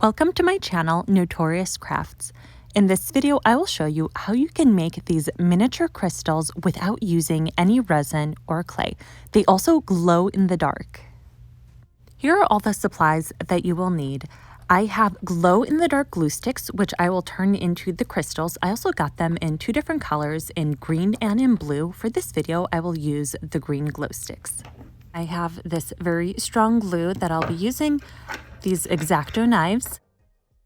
Welcome to my channel, Notorious Crafts. In this video, I will show you how you can make these miniature crystals without using any resin or clay. They also glow in the dark. Here are all the supplies that you will need. I have glow-in-the-dark glue sticks, which I will turn into the crystals. I also got them in two different colors, in green and in blue. For this video, I will use the green glow sticks. I have this very strong glue that I'll be using, these X-Acto knives.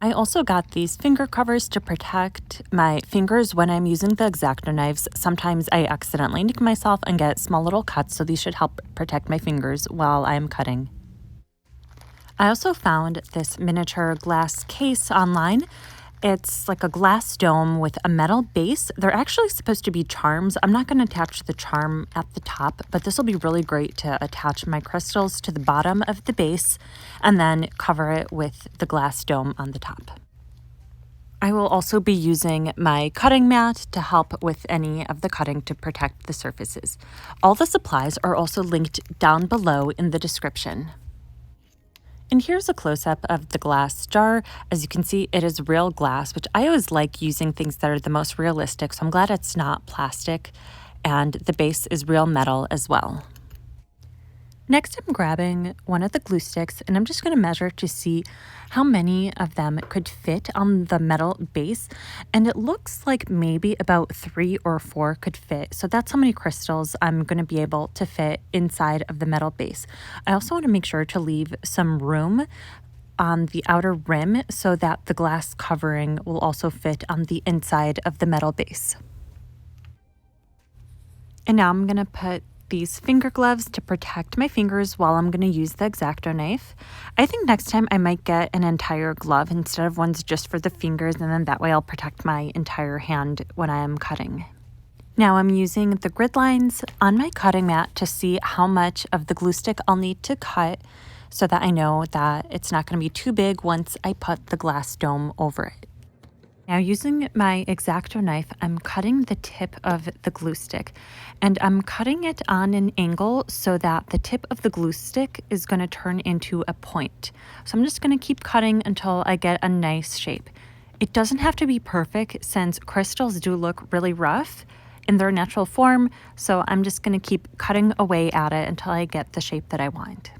I also got these finger covers to protect my fingers when I'm using the X-Acto knives. Sometimes I accidentally nick myself and get small little cuts, so these should help protect my fingers while I'm cutting. I also found this miniature glass case online. It's like a glass dome with a metal base. They're actually supposed to be charms. I'm not going to attach the charm at the top, but this will be really great to attach my crystals to the bottom of the base and then cover it with the glass dome on the top. I will also be using my cutting mat to help with any of the cutting to protect the surfaces. All the supplies are also linked down below in the description. And here's a close-up of the glass jar. As you can see, it is real glass, which I always like using things that are the most realistic, so I'm glad it's not plastic, and the base is real metal as well. Next, I'm grabbing one of the glue sticks, and I'm just going to measure to see how many of them could fit on the metal base, and it looks like maybe about 3 or 4 could fit. So that's how many crystals I'm going to be able to fit inside of the metal base. I also want to make sure to leave some room on the outer rim so that the glass covering will also fit on the inside of the metal base. And now I'm going to put these finger gloves to protect my fingers while I'm going to use the X-Acto knife. I think next time I might get an entire glove instead of ones just for the fingers, and then that way I'll protect my entire hand when I am cutting. Now I'm using the grid lines on my cutting mat to see how much of the glue stick I'll need to cut so that I know that it's not going to be too big once I put the glass dome over it. Now using my X-Acto knife, I'm cutting the tip of the glue stick, and I'm cutting it on an angle so that the tip of the glue stick is going to turn into a point. So I'm just going to keep cutting until I get a nice shape. It doesn't have to be perfect since crystals do look really rough in their natural form, so I'm just going to keep cutting away at it until I get the shape that I want.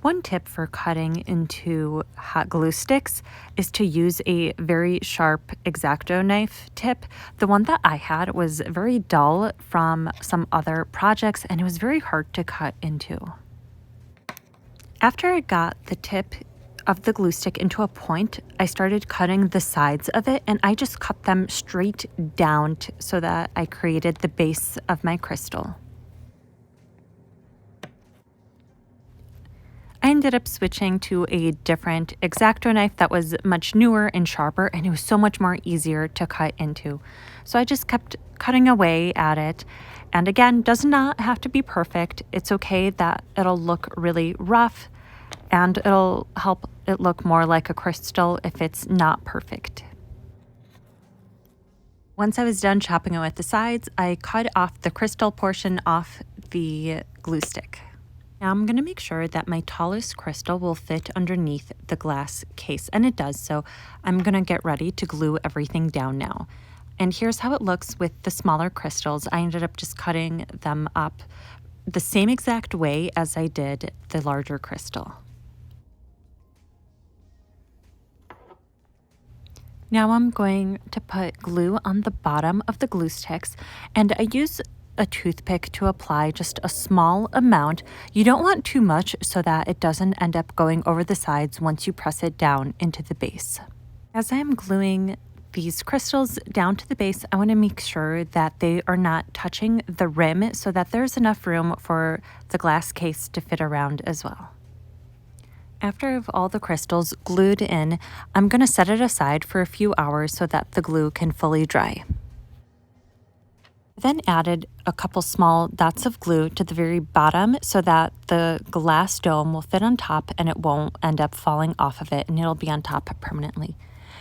One tip for cutting into hot glue sticks is to use a very sharp X-Acto knife tip. The one that I had was very dull from some other projects, and it was very hard to cut into. After I got the tip of the glue stick into a point, I started cutting the sides of it, and I just cut them straight down so that I created the base of my crystal. I ended up switching to a different X-Acto knife that was much newer and sharper, and it was so much more easier to cut into. So I just kept cutting away at it. And again, does not have to be perfect. It's okay that it'll look really rough, and it'll help it look more like a crystal if it's not perfect. Once I was done chopping away at the sides, I cut off the crystal portion off the glue stick. Now I'm going to make sure that my tallest crystal will fit underneath the glass case, and it does, so I'm going to get ready to glue everything down now. And here's how it looks with the smaller crystals. I ended up just cutting them up the same exact way as I did the larger crystal. Now I'm going to put glue on the bottom of the glue sticks, and I use a toothpick to apply just a small amount. You don't want too much so that it doesn't end up going over the sides once you press it down into the base. As I am gluing these crystals down to the base, I want to make sure that they are not touching the rim so that there's enough room for the glass case to fit around as well. After I have all the crystals glued in, I'm going to set it aside for a few hours so that the glue can fully dry. Then added a couple small dots of glue to the very bottom so that the glass dome will fit on top and it won't end up falling off of it, and it'll be on top permanently.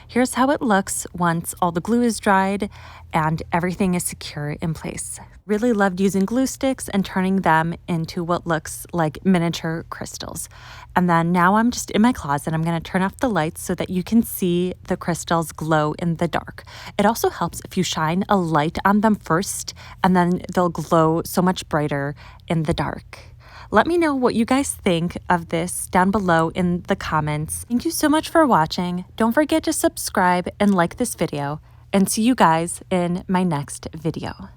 Here's how it looks once all the glue is dried and everything is secure in place. Really loved using glue sticks and turning them into what looks like miniature crystals. And then now I'm just in my closet. I'm going to turn off the lights so that you can see the crystals glow in the dark. It also helps if you shine a light on them first, and then they'll glow so much brighter in the dark. Let me know what you guys think of this down below in the comments. Thank you so much for watching. Don't forget to subscribe and like this video, and see you guys in my next video.